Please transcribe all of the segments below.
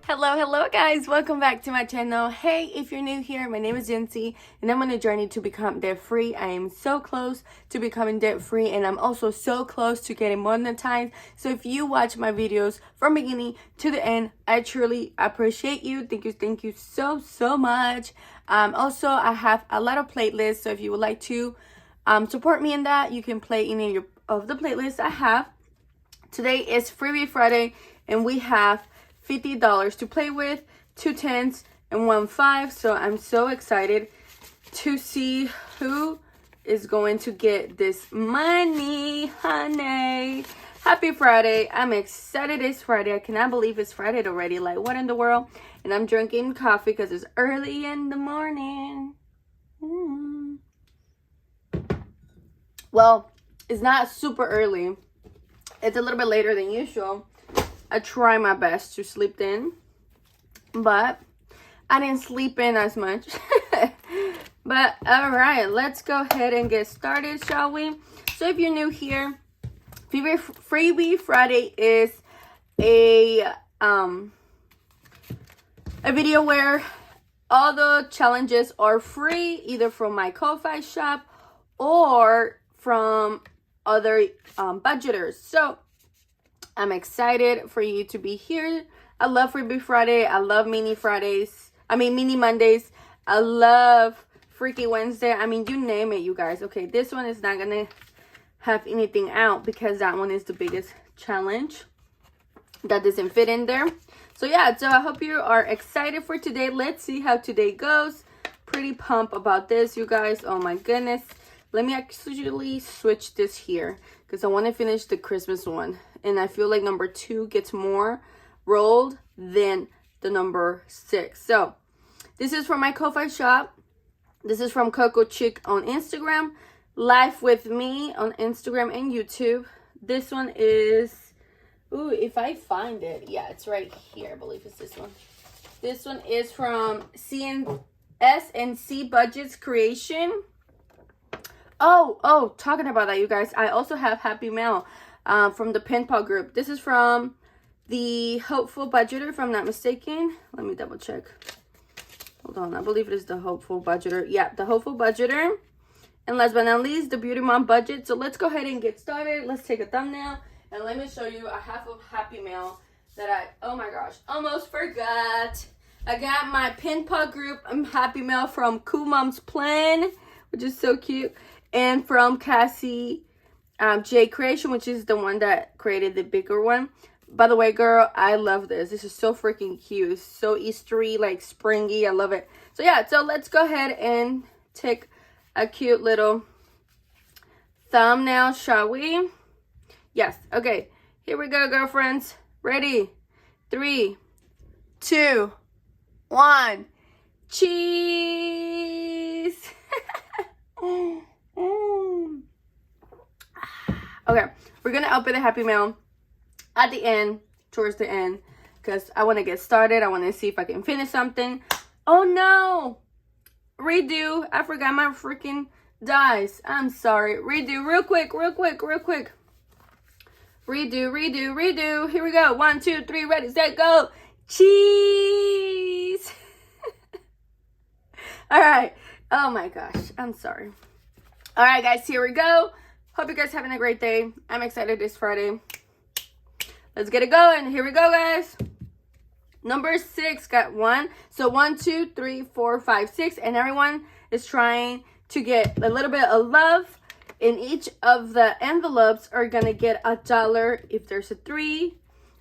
Hello guys, welcome back to my channel. Hey, if you're new here, my name is Jency and I'm on a journey to become debt free. I am so close to becoming debt free and I'm also so close to getting monetized. So if you watch my videos from beginning to the end, I truly appreciate you. Thank you so much. Also, I have a lot of playlists, so if you would like to support me in that, you can play any of the playlists I have. Today is Freebie Friday and we have $50 to play with, 2 10s and 1 5. So I'm so excited to see who is going to get this money, honey. Happy Friday. I'm excited it's Friday. I cannot believe it's Friday already. Like, what in the world? And I'm drinking coffee because it's early in the morning. Well, it's not super early. It's a little bit later than usual. I try my best to sleep in, but I didn't sleep in as much. But all right, let's go ahead and get started, shall we? So if you're new here, Freebie Friday is a video where all the challenges are free, either from my Ko-Fi shop or from other budgeters. So I'm excited for you to be here. I love Freebie Friday. I love mini Mondays. I love Freaky Wednesday. I mean, you name it, you guys. Okay, this one is not gonna have anything out because that one is the biggest challenge that doesn't fit in there. So yeah, so I hope you are excited for today. Let's see how today goes. Pretty pumped about this, you guys. Oh my goodness. Let me actually switch this here because I want to finish the Christmas one. And I feel like number 2 gets more rolled than the number 6. So this is from my Ko-Fi shop. This is from Coco Chick on Instagram. Live with me on Instagram and YouTube. This one is, ooh, if I find it. Yeah, it's right here. I believe it's this one. This one is from S&C Budgets Creation. Oh, talking about that, you guys, I also have Happy Mail from the Pen Pal group. This is from the Hopeful Budgeter, if I'm not mistaken. Let me double check. Hold on, I believe it is the Hopeful Budgeter. Yeah, the Hopeful Budgeter. And last but not least, the Beauty Mom Budget. So let's go ahead and get started. Let's take a thumbnail and let me show you a half of Happy Mail that I, oh my gosh, almost forgot. I got my Pen Pal group Happy Mail from Cool Mom's Plan, which is so cute. And from Cassie J Creation, which is the one that created the bigger one. By the way, girl, I love this. This is so freaking cute. It's so Eastery, like springy. I love it. So yeah, so let's go ahead and take a cute little thumbnail, shall we? Yes. Okay. Here we go, girlfriends. Ready? 3, 2, 1. Cheese. Okay, we're gonna open the Happy Mail at the end, towards the end, because I want to get started. I want to see if I can finish something. Oh no, redo. I forgot my freaking dice. I'm sorry. Redo real quick. Redo. Here we go. 1 2 3, ready, set, go. Cheese. All right. Oh my gosh, I'm sorry. All right, guys, here we go. Hope you guys having a great day. I'm excited this Friday. Let's get it going. Here we go, guys. Number 6 got 1. So 1 2 3 4 5 6, and everyone is trying to get a little bit of love. In each of the envelopes are gonna get $1 if there's a 3.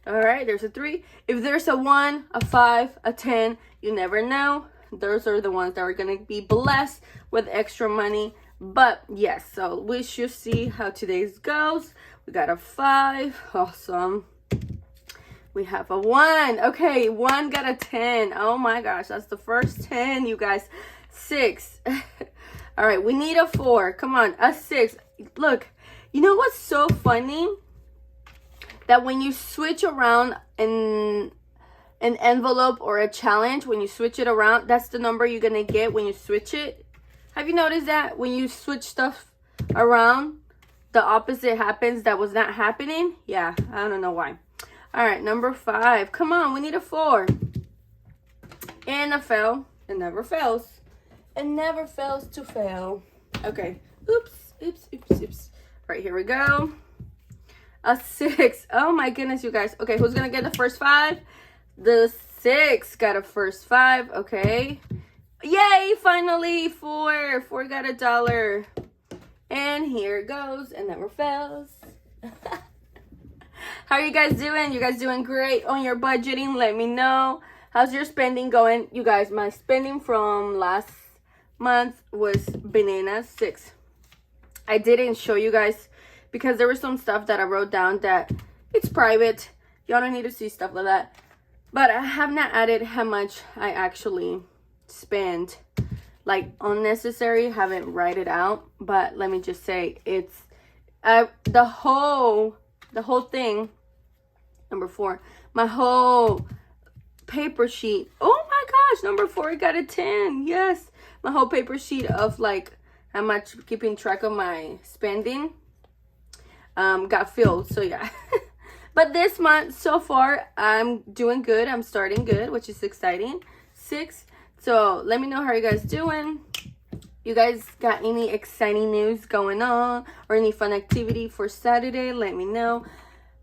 All right, there's a 3. If there's a 1, a 5, a 10, you never know. Those are the ones that are gonna be blessed with extra money. But yes, so we should see how today's goes. We got a 5. Awesome. We have a 1. Okay, 1 got a 10. Oh my gosh, that's the first 10, you guys. 6. All right, we need a 4. Come on, a 6. Look, you know what's so funny? That when you switch around an envelope or a challenge, when you switch it around, that's the number you're gonna get when you switch it. Have you noticed that when you switch stuff around, the opposite happens that was not happening? Yeah, I don't know why. All right, number 5. Come on, we need a 4. And a fail. It never fails. It never fails to fail. Okay. Oops. Right, here we go. A 6. Oh my goodness, you guys. Okay, who's gonna get the first 5? The 6 got a first 5. Okay. Yay, finally 4. 4 got $1. And here it goes. It never fails. How are you guys doing? You guys doing great on your budgeting? Let me know. How's your spending going? You guys, my spending from last month was bananas. 6. I didn't show you guys because there was some stuff that I wrote down that it's private. Y'all don't need to see stuff like that. But I have not added how much I actually spend. Like unnecessary, haven't write it out. But let me just say, it's the whole thing. Number 4, my whole paper sheet. Oh my gosh, number 4, I got a 10. Yes, my whole paper sheet of like how much keeping track of my spending got filled. So yeah. But this month so far I'm doing good. I'm starting good, which is exciting. 6. So let me know how you guys doing. You guys got any exciting news going on or any fun activity for Saturday? Let me know.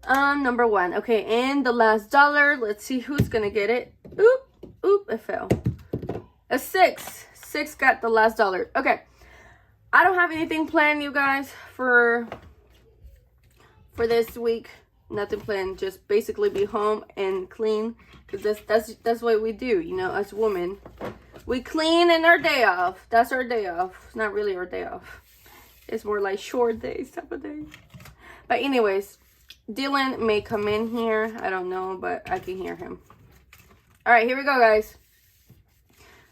Number 1. Okay, and the last $1. Let's see who's gonna get it. Oop, it fell. A 6. 6 got the last $1. Okay. I don't have anything planned, you guys, for this week. Nothing planned. Just basically be home and clean, because that's what we do, you know, as women. We clean in our day off. That's our day off. It's not really our day off. It's more like short days type of day. But anyways, Dylan may come in here. I don't know, but I can hear him. All right, here we go, guys.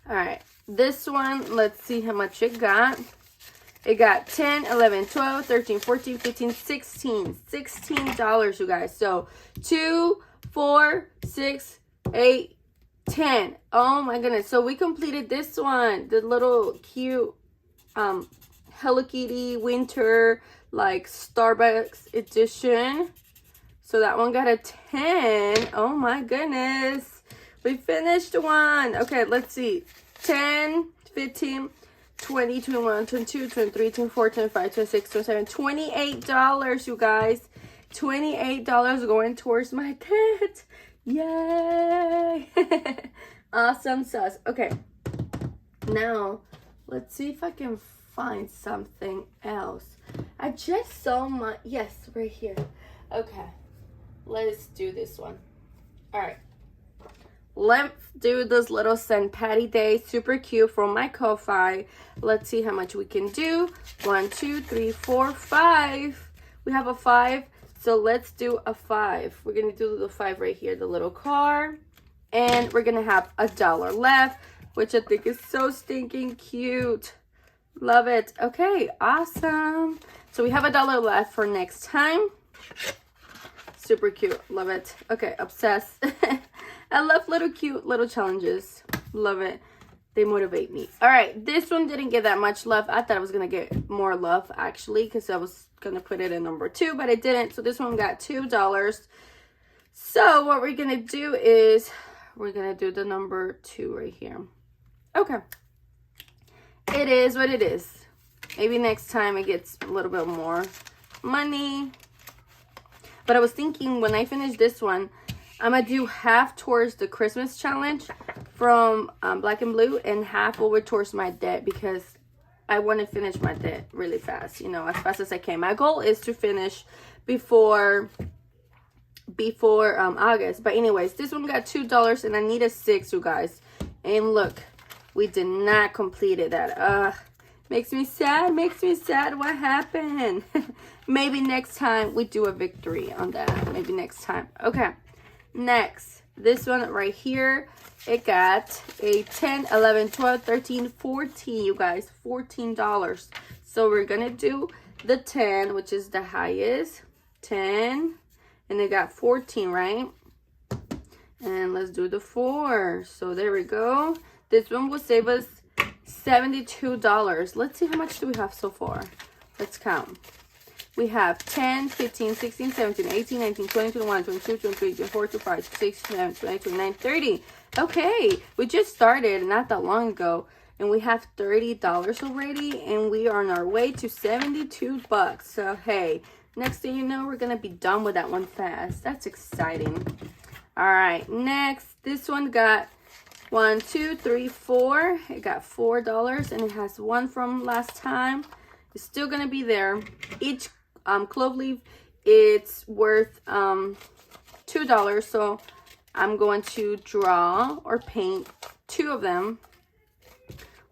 All right, this one, let's see how much it got. It got 10, 11, 12, 13, 14, 15, 16. $16, you guys. So 2, 4, 6, 8, 10. Oh my goodness. So we completed this one. The little cute Hello Kitty winter like Starbucks edition. So that one got a 10. Oh my goodness. We finished one. Okay, let's see. 10, 15, 20, 21, 22, 23, 24, 25, 26, 27, $28, you guys. $28 going towards my debt. Yay. Awesome sauce. Okay. Now, let's see if I can find something else. I just saw my, yes, right here. Okay. Let's do this one. All right. Let's do this little St. Patty Day. Super cute from my Ko-Fi. Let's see how much we can do. 1, 2, 3, 4, 5. We have a 5. So let's do a 5. We're going to do the 5 right here. The little car. And we're going to have $1 left, which I think is so stinking cute. Love it. Okay, awesome. So we have $1 left for next time. Super cute. Love it. Okay, obsessed. I love little cute little challenges. Love it. They motivate me. All right, this one didn't get that much love. I thought I was going to get more love, actually, because I was going to put it in number 2, but I didn't. So this one got $2. So what we're going to do is we're going to do the number 2 right here. Okay. It is what it is. Maybe next time it gets a little bit more money. But I was thinking when I finish this one, I'm going to do half towards the Christmas challenge from Black and Blue and half over towards my debt, because I want to finish my debt really fast, you know, as fast as I can. My goal is to finish before August. But anyways, this one got $2 and I need a 6, you guys. And look, we did not complete it. That makes me sad. What happened? Maybe next time we do a victory on that. Maybe next time. Okay. Next, this one right here, it got a 10, 11, 12, 13, 14, you guys, $14. So we're going to do the 10, which is the highest, 10, and it got 14, right? And let's do the 4. So there we go. This one will save us $72. Let's see how much do we have so far. Let's count. We have 10, 15, 16, 17, 18, 19, 20, 21, 22, 23, 24, 25, 26, 27, 28, 29, 30. Okay, we just started not that long ago, and we have $30 already, and we are on our way to 72 bucks. So, hey, next thing you know, we're going to be done with that one fast. That's exciting. All right, next, this one got 1, 2, 3, 4. It got $4, and it has one from last time. It's still going to be there. Each clove leaf, it's worth $2, so I'm going to draw or paint 2 of them.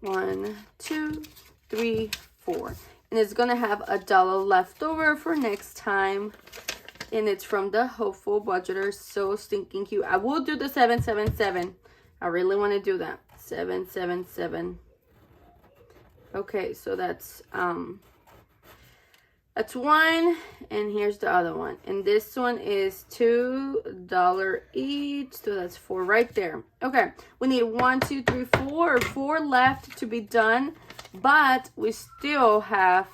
1, 2, 3, 4, and it's gonna have $1 left over for next time, and it's from the Hopeful Budgeter. So stinking cute. I will do the 777. I really want to do that. 777. Okay, so that's one, and here's the other one, and this one is $2 each, so that's 4 right there. Okay, we need 1, 2, 3, 4 left to be done, but we still have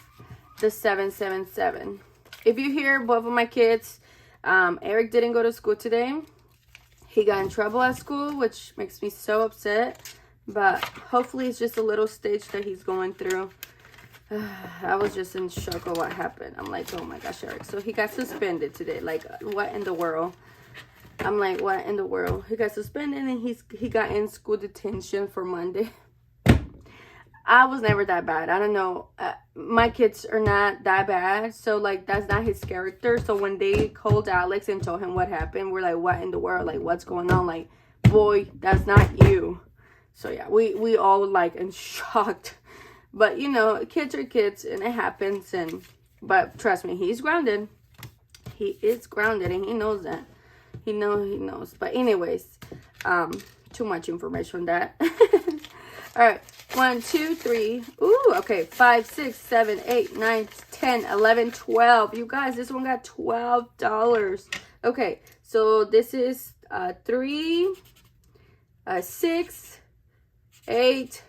the 777. If you hear both of my kids, Eric didn't go to school today. He got in trouble at school, which makes me so upset, but hopefully it's just a little stage that he's going through. I was just in shock of what happened. I'm like, oh my gosh, Eric. So he got suspended today. Like, what in the world? I'm like, what in the world? He got suspended, and he got in school detention for Monday. I was never that bad. I don't know. My kids are not that bad. So, like, that's not his character. So when they called Alex and told him what happened, we're like, what in the world? Like, what's going on? Like, boy, that's not you. So, yeah, we all, like, in shocked. But, you know, kids are kids, and it happens. But trust me, he's grounded. He is grounded, and he knows that. He knows. But anyways, too much information on that. All right. 1, 2, 3. Ooh, okay. 5, 6, 7, 8, 9, 10, 11, 12. You guys, this one got $12. Okay. So this is 3, 6, 8,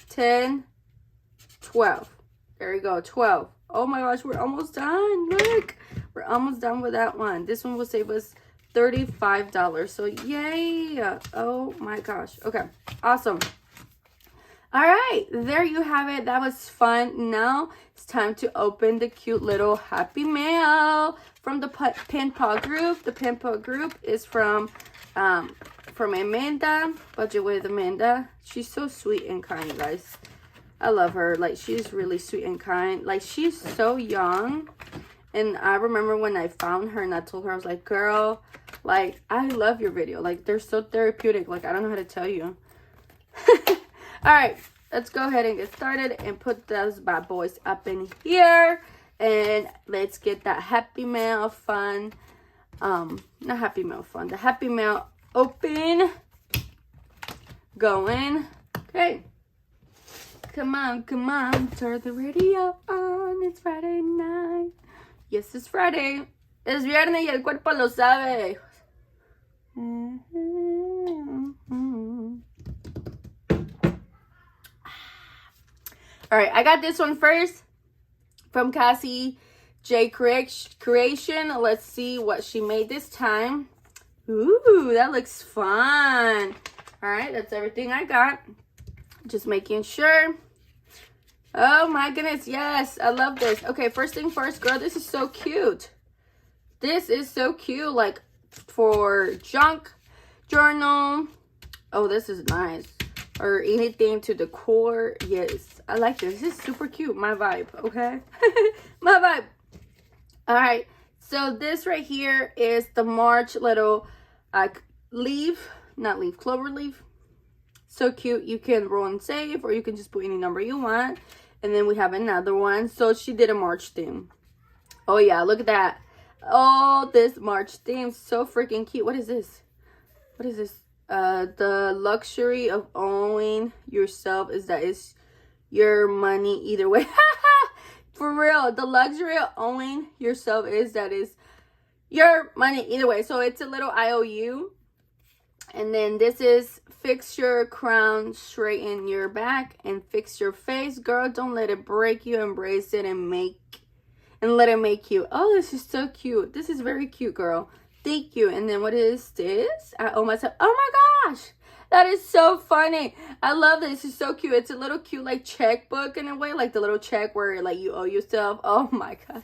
10, 12. There you go, 12. Oh my gosh, we're almost done. Look, we're almost done with that one. This one will save us $35. So yay. Oh my gosh. Okay, awesome. All right, there you have it. That was fun. Now it's time to open the cute little Happy Mail from the Pen Paw group. The Pen Paw group is from Amanda, Budget with Amanda. She's so sweet and kind, guys. I love her. Like, she's really sweet and kind. Like, she's so young. And I remember when I found her and I told her, I was like, girl, like, I love your video. Like, they're so therapeutic. Like, I don't know how to tell you. All right, let's go ahead and get started and put those bad boys up in here. And let's get that Happy Mail fun. Not Happy Mail fun. The Happy Mail open. Going. Okay. Come on, turn the radio on. It's Friday night. Yes, it's Friday. Es viernes y el cuerpo lo sabe. All right, I got this one first from Cassie J Creation. Let's see what she made this time. Ooh, that looks fun. All right, that's everything I got. Just making sure. Oh my goodness, yes, I love this. Okay, first thing first, girl, this is so cute. This is so cute, like for junk journal. Oh, this is nice. Or anything to decor. Yes, I like this. This is super cute. My vibe, okay? My vibe. All right, so this right here is the March little clover leaf. So cute. You can roll and save, or you can just put any number you want. And then we have another one. So she did a March theme. Oh yeah, look at that. Oh, this March theme, so freaking cute. What is this? What is this? The luxury of owning yourself is your money either way. For real, the luxury of owning yourself is your money either way. So it's a little IOU. And then this is fix your crown, straighten your back, and fix your face. Girl, don't let it break you. Embrace it and make and let it make you. Oh, this is so cute. This is very cute, girl. Thank you. And then what is this? I owe myself. Oh my gosh. That is so funny. I love this. It's so cute. It's a little cute like checkbook in a way. Like the little check where like you owe yourself. Oh my gosh.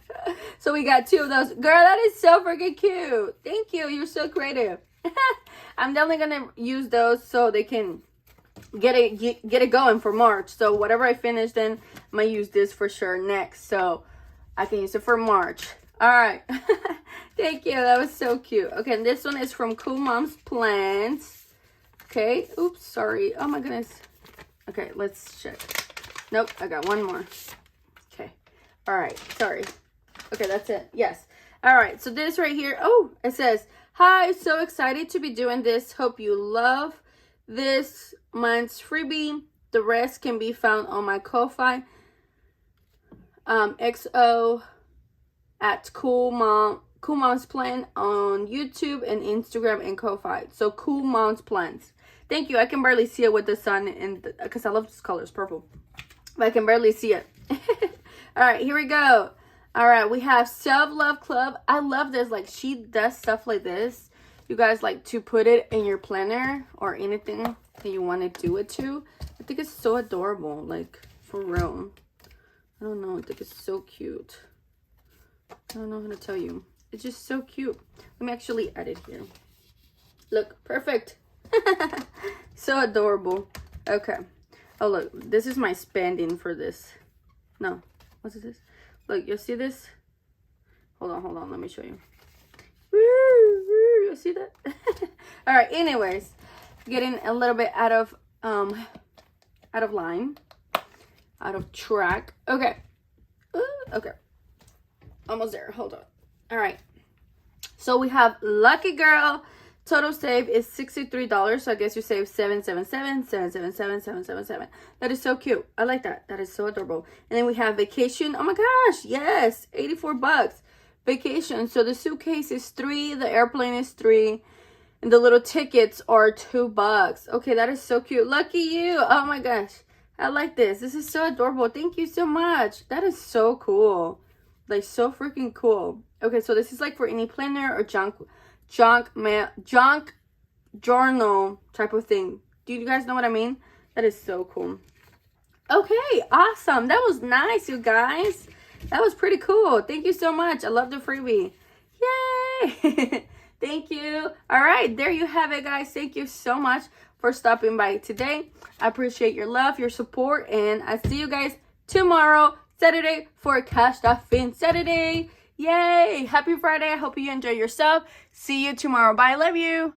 So we got 2 of those. Girl, that is so freaking cute. Thank you. You're so creative. I'm definitely going to use those so they can get it going for March. So whatever I finish, then I'm going to use this for sure next. So I can use it for March. All right. Thank you. That was so cute. Okay, and this one is from Cool Mom's Plans. Okay. Oops, sorry. Oh my goodness. Okay, let's check. Nope, I got one more. Okay. All right. Sorry. Okay, that's it. Yes. All right. So this right here. Oh, it says, "Hi, so excited to be doing this. Hope you love this month's freebie. The rest can be found on my Ko-fi. XO at Cool Mom's Plan on YouTube and Instagram and Ko-fi. So Cool Mom's Plans. Thank you. I can barely see it with the sun and because I love this color. It's purple, but I can barely see it. All right, here we go. All right, we have Self Love Club. I love this. Like she does stuff like this. You guys like to put it in your planner or anything that you want to do it to. I think it's so adorable. Like for real. I don't know. I think it's so cute. I don't know how to tell you. It's just so cute. Let me actually add it here. Look, perfect. So adorable. Okay. Oh, look. This is my spending for this. No. What's this? Look, you see this? Hold on. Let me show you. You see that? All right. Anyways, getting a little bit out of line, out of track. Okay. Okay. Almost there. Hold on. All right. So we have Lucky Girl. Total save is $63. So I guess you save $777. That is so cute. I like that. That is so adorable. And then we have vacation. Oh my gosh. Yes. $84. Vacation. So the suitcase is $3. The airplane is $3. And the little tickets are $2. Okay. That is so cute. Lucky you. Oh my gosh. I like this. This is so adorable. Thank you so much. That is so cool. Like so freaking cool. Okay. So this is like for any planner or junk journal type of thing. Do you guys know what I mean? That is so cool. Okay, awesome. That was nice, you guys. That was pretty cool. Thank you so much. I love the freebie. Yay. Thank you. All right, there you have it, guys. Thank you so much for stopping by today. I appreciate your love, your support, and I see you guys tomorrow, Saturday, for Cash That Fin Saturday. Yay! Happy Friday. I hope you enjoy yourself. See you tomorrow. Bye. Love you.